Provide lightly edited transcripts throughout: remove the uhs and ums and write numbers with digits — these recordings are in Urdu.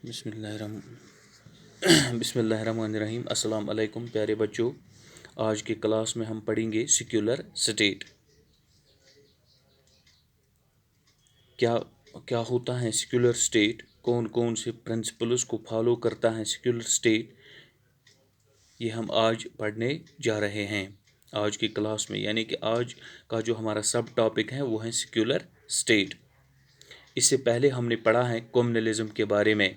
بسم اللہ الرحمن الرحیم. السلام علیکم پیارے بچوں. آج کے کلاس میں ہم پڑھیں گے سیکولر اسٹیٹ. کیا ہوتا ہے سیکولر اسٹیٹ, کون کون سے پرنسپلز کو فالو کرتا ہے سیکولر اسٹیٹ, یہ ہم آج پڑھنے جا رہے ہیں آج کی کلاس میں. یعنی کہ آج کا جو ہمارا سب ٹاپک ہے وہ ہے سیکولر اسٹیٹ. اس سے پہلے ہم نے پڑھا ہے کمیونلزم کے بارے میں.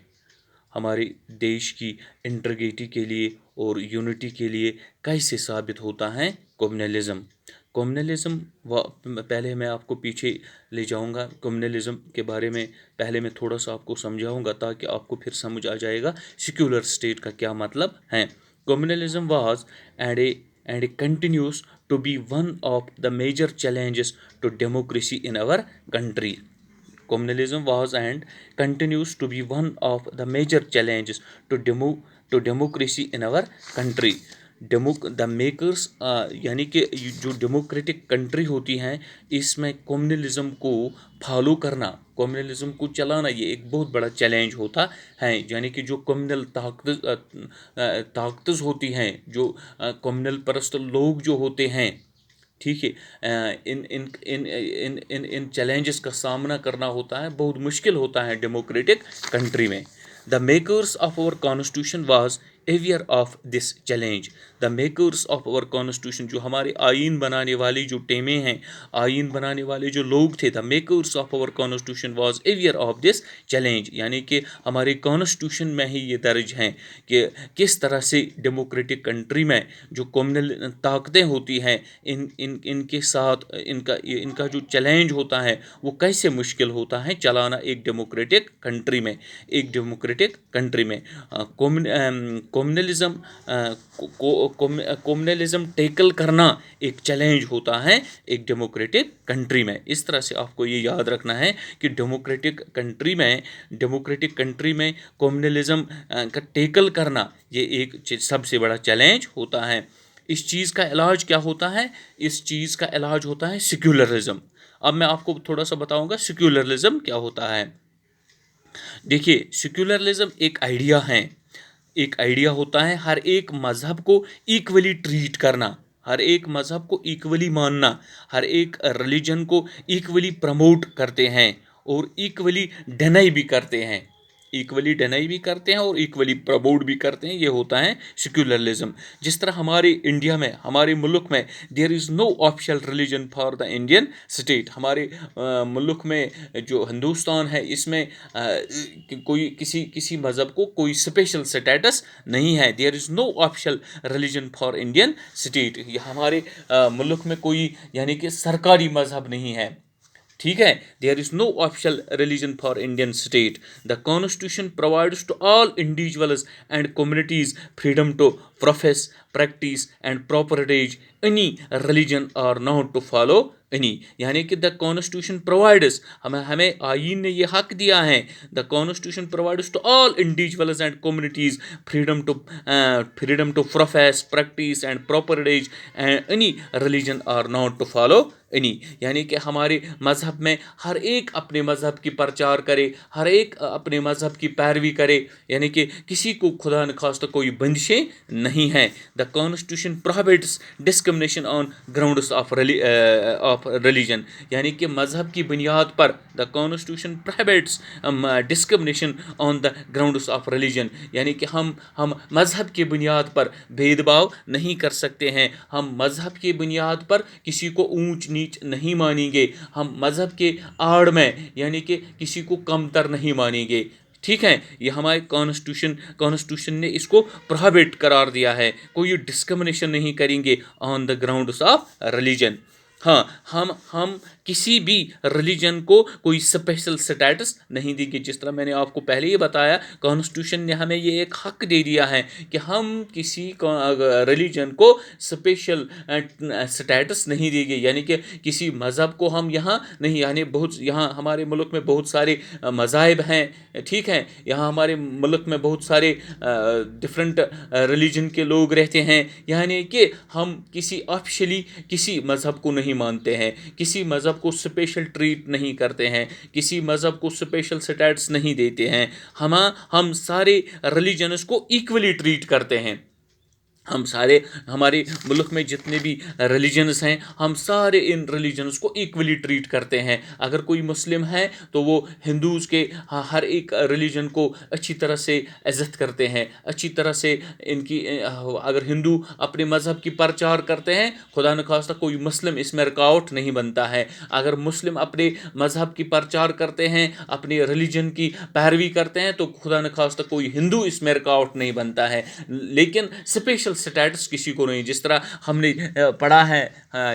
ہمارے دیش کی انٹیگریٹی کے لیے اور یونٹی کے لیے کیسے ثابت ہوتا ہے کمیونلزم. پہلے میں آپ کو پیچھے لے جاؤں گا. کمیونلزم کے بارے میں پہلے میں تھوڑا سا آپ کو سمجھاؤں گا تاکہ آپ کو پھر سمجھ آ جائے گا سیکولر اسٹیٹ کا کیا مطلب ہے. Communalism was and continues to be one of the major challenges to democracy in our country. Communalism was and continues to be one of the major challenges to democracy in our country. The makers یعنی کہ جو ڈیموکریٹک کنٹری ہوتی ہیں اس میں کمیونلزم کو فالو کرنا, کمیونلزم کو چلانا یہ ایک بہت بڑا چیلنج ہوتا ہے. یعنی کہ جو کمیونل طاقتز ہوتی ہیں, جو کمیونل پرست لوگ جو ہوتے ہیں, ٹھیک ہے, ان چیلنجز کا سامنا کرنا ہوتا ہے, بہت مشکل ہوتا ہے ڈیموکریٹک کنٹری میں. دا میکرس آف اور constitution was aware of this challenge. The makers of اور کانسٹیٹیوشن, جو ہمارے آئین بنانے والی جو ٹیمیں ہیں, آئین بنانے والے جو لوگ تھے, دا میکرس آف اور constitution was aware of this challenge. یعنی کہ ہمارے کانسٹیٹیوشن میں ہی یہ درج ہیں کہ کس طرح سے ڈیموکریٹک کنٹری میں جو کمیونل طاقتیں ہوتی ہیں ان کے ساتھ ان کا جو چیلنج ہوتا ہے وہ کیسے مشکل ہوتا ہے چلانا ایک ڈیموکریٹک کنٹری میں. کمیونلزم ٹیکل کرنا ایک چیلنج ہوتا ہے ایک ڈیموکریٹک کنٹری میں. اس طرح سے آپ کو یہ یاد رکھنا ہے کہ ڈیموکریٹک کنٹری میں کمیونلزم کا ٹیکل کرنا یہ ایک سب سے بڑا چیلنج ہوتا ہے. اس چیز کا علاج کیا ہوتا ہے؟ اس چیز کا علاج ہوتا ہے سیکولرزم. اب میں آپ کو تھوڑا سا بتاؤں گا سیکولرزم کیا ہوتا ہے. دیکھیے, سیکولرزم ایک آئیڈیا ہوتا ہے ہر ایک مذہب کو ایکولی ٹریٹ کرنا, ہر ایک مذہب کو ایکولی ماننا, ہر ایک ریلیجن کو ایکولی پروموٹ کرتے ہیں اور ایکولی ڈینائی بھی کرتے ہیں اور ایکولی پروموٹ بھی کرتے ہیں. یہ ہوتا ہے سیکولرزم. جس طرح ہمارے انڈیا میں, ہمارے ملک میں there is no official religion for the Indian state. ہمارے ملک میں جو ہندوستان ہے اس میں کوئی کسی مذہب کو کوئی اسپیشل اسٹیٹس نہیں ہے. There is no official religion for Indian state. یہ ہمارے ملک میں کوئی یعنی کہ سرکاری مذہب نہیں ہے, ٹھیک ہے. There is no official religion for Indian state. The constitution provides to all individuals and communities freedom to profess, practice and propagate any religion or not to follow any. یعنی کہ دا کانسٹیٹیوشن پرووائڈز, ہمیں آئین نے یہ حق دیا ہے. The constitution provides to all individuals and communities freedom to profess, practice and propagate any religion or not to follow any. یعنی کہ ہمارے مذہب میں ہر ایک اپنے مذہب کی پرچار کرے, ہر ایک اپنے مذہب کی پیروی کرے, یعنی کہ کسی کو خدا نخواستہ کوئی بندشیں نہیں ہیں. دا constitution prohibits discrimination on grounds of religion. یعنی کہ مذہب کی بنیاد پر the constitution prohibits discrimination on the grounds of religion. یعنی کہ ہم مذہب کی بنیاد پر بھید بھاؤ نہیں کر سکتے ہیں. ہم مذہب کی بنیاد پر کسی کو اونچ نیچ نہیں مانیں گے. ہم مذہب کے آڑ میں یعنی کہ کسی کو کم تر نہیں مانیں گے, ٹھیک ہے. یہ ہمارے کانسٹیٹیوشن نے اس کو پروہیبٹ قرار دیا ہے. کوئی ڈسکرمنیشن نہیں کریں گے آن دا گراؤنڈس آف ریلیجن. ہاں, ہم کسی بھی ریلیجن کو کوئی اسپیشل اسٹیٹس نہیں دیں گے. جس طرح میں نے آپ کو پہلے ہی بتایا, کانسٹیٹیوشن نے ہمیں یہ ایک حق دے دیا ہے کہ ہم کسی ریلیجن کو اسپیشل اسٹیٹس نہیں دیں گے. یعنی کہ کسی مذہب کو ہم یہاں نہیں, یعنی یہاں ہمارے ملک میں بہت سارے مذاہب ہیں, ٹھیک ہے. یہاں ہمارے ملک میں بہت سارے ڈفرینٹ ریلیجن کے لوگ رہتے ہیں, یعنی کہ ہم کسی آفیشلی کسی مذہب کو نہیں نہیں مانتے ہیں, کسی مذہب کو اسپیشل ٹریٹ نہیں کرتے ہیں, کسی مذہب کو اسپیشل سٹیٹس نہیں دیتے ہیں. ہم سارے ریلیجنس کو ایکولی ٹریٹ کرتے ہیں. ہم سارے, ہمارے ملک میں جتنے بھی ریلیجنس ہیں, ہم سارے ان ریلیجنس کو ایکولی ٹریٹ کرتے ہیں. اگر کوئی مسلم ہے تو وہ ہندوز کے ہر ایک ریلیجن کو اچھی طرح سے عزت کرتے ہیں, اچھی طرح سے ان کی, اگر ہندو اپنے مذہب کی پرچار کرتے ہیں, خدا نخواستہ کوئی مسلم اس میں رکاوٹ نہیں بنتا ہے. اگر مسلم اپنے مذہب کی پرچار کرتے ہیں, اپنے ریلیجن کی پیروی کرتے ہیں, تو خدا نخواستہ کوئی ہندو اس میں رکاوٹ نہیں بنتا ہے. لیکن اسپیشل سٹیٹس کسی کو نہیں, جس طرح ہم نے پڑھا ہے,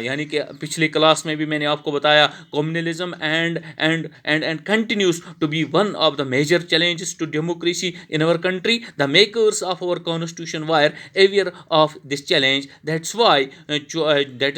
یعنی کہ پچھلے کلاس میں بھی میں نے آپ کو بتایا, communalism and continues to be one of the major challenges to democracy in our country. The makers of our constitution were aware of this challenge. That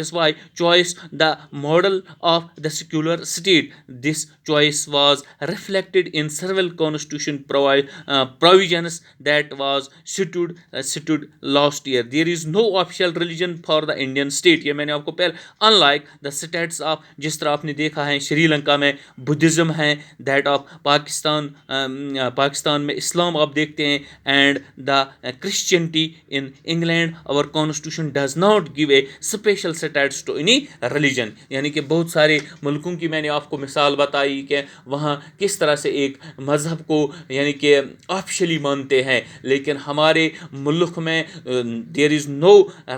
is why choice the model of the secular state. This choice was reflected in several constitution provisions that was stated last year. There is no official religion for the Indian state. یہ میں نے آپ کو پہلے, unlike the states of, جس طرح آپ نے دیکھا ہے شری لنکا میں بدھزم ہے, دیٹ آف پاکستان میں اسلام آپ دیکھتے ہیں, and the Christianity in England. our constitution does not give a special status to any religion. یعنی کہ بہت سارے ملکوں کی میں نے آپ کو مثال بتائی کہ وہاں کس طرح سے ایک مذہب کو یعنی کہ آفیشلی مانتے ہیں, لیکن ہمارے ملک میں there is no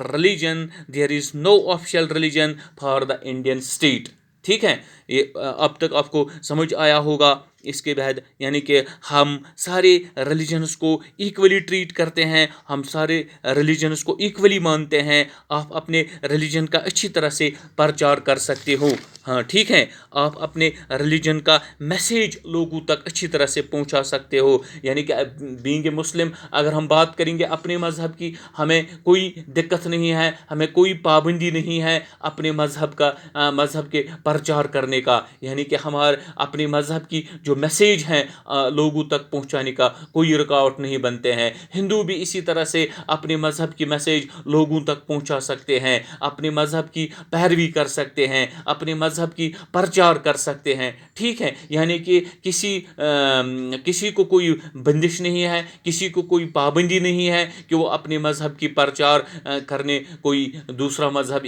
religion, there is no official religion for the Indian state. ٹھیک ہے, یہ اب تک آپ کو سمجھ آیا ہوگا. اس کے بعد یعنی کہ ہم سارے ریلیجنس کو ایکولی ٹریٹ کرتے ہیں, ہم سارے ریلیجنس کو ایکولی مانتے ہیں. آپ اپنے ریلیجن کا اچھی طرح سے پرچار کر سکتے ہو. ہاں ٹھیک ہے, آپ اپنے ریلیجن کا میسیج لوگوں تک اچھی طرح سے پہنچا سکتے ہو. یعنی کہ بینگ اے مسلم اگر ہم بات کریں گے اپنے مذہب کی, ہمیں کوئی دقت نہیں ہے, ہمیں کوئی پابندی نہیں ہے اپنے مذہب کے پرچار کرنے کا. یعنی کہ ہمارے اپنے مذہب کی جو میسیج ہیں لوگوں تک پہنچانے کا کوئی رکاوٹ نہیں بنتے ہیں. ہندو بھی اسی طرح سے اپنے مذہب کی میسیج لوگوں تک پہنچا سکتے ہیں, اپنے مذہب کی پیروی کر سکتے ہیں, اپنے مذہب کی پرچار کر سکتے ہیں. ٹھیک ہے, یعنی کہ کسی کو کوئی بندش نہیں ہے, کسی کو کوئی پابندی نہیں ہے کہ وہ اپنے مذہب کی پرچار کرنے کوئی دوسرا مذہب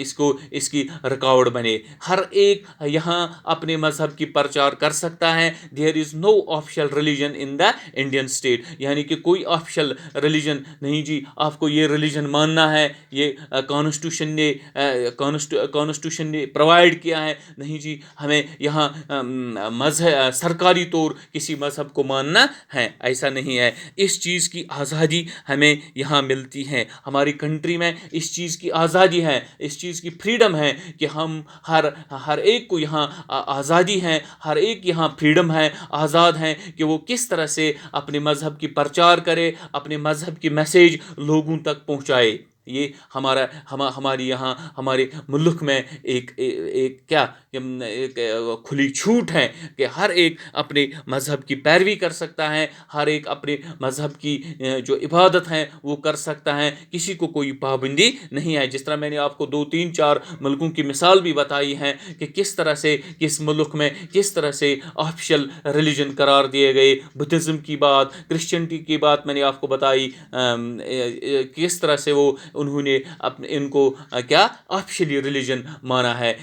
اس کی رکاوٹ بنے. ہر ایک یہاں اپنے مذہب کی پرچار کر سکتا ہے. There is no official religion in the Indian state. یعنی کہ کوئی آفیشل ریلیجن نہیں جی, آپ کو یہ ریلیجن ماننا ہے, یہ کانسٹیٹیوشن نے پرووائڈ کیا ہے, نہیں جی ہمیں یہاں سرکاری طور کسی مذہب کو ماننا ہے, ایسا نہیں ہے. اس چیز کی آزادی ہمیں یہاں ملتی ہے, ہماری کنٹری میں اس چیز کی آزادی ہے, اس چیز کی فریڈم ہے کہ ہم ہر ایک کو یہاں آزادی ہے, ہر ایک یہاں فریڈم ہے, آزاد ہیں کہ وہ کس طرح سے اپنے مذہب کی پرچار کرے, اپنے مذہب کی میسیج لوگوں تک پہنچائے. یہ ہماری یہاں ہمارے ملک میں ایک کیا ایک کھلی چھوٹ ہے کہ ہر ایک اپنے مذہب کی پیروی کر سکتا ہے, ہر ایک اپنے مذہب کی جو عبادت ہیں وہ کر سکتا ہے, کسی کو کوئی پابندی نہیں ہے. جس طرح میں نے آپ کو 2-3-4 ملکوں کی مثال بھی بتائی ہے کہ کس طرح سے کس ملک میں کس طرح سے آفیشل ریلیجن قرار دیے گئے. بدھزم کی بات, کرسچینٹی کی بات میں نے آپ کو بتائی, کس طرح سے وہ انہوں نے ان کو کیا آفیشلی ریلیجن مانا ہے.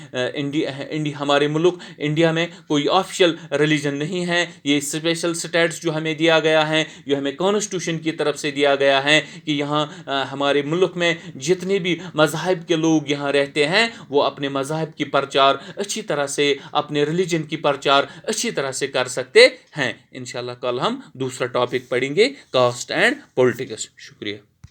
ہمارے ملک انڈیا میں کوئی آفیشل ریلیجن نہیں ہے. یہ اسپیشل سٹیٹس جو ہمیں دیا گیا ہے, جو ہمیں کانسٹیٹیوشن کی طرف سے دیا گیا ہے کہ یہاں ہمارے ملک میں جتنے بھی مذاہب کے لوگ یہاں رہتے ہیں وہ اپنے مذاہب کی پرچار اچھی طرح سے, اپنے ریلیجن کی پرچار اچھی طرح سے کر سکتے ہیں. انشاءاللہ کل ہم دوسرا ٹاپک پڑھیں گے, کاسٹ اینڈ پولیٹکس. شکریہ.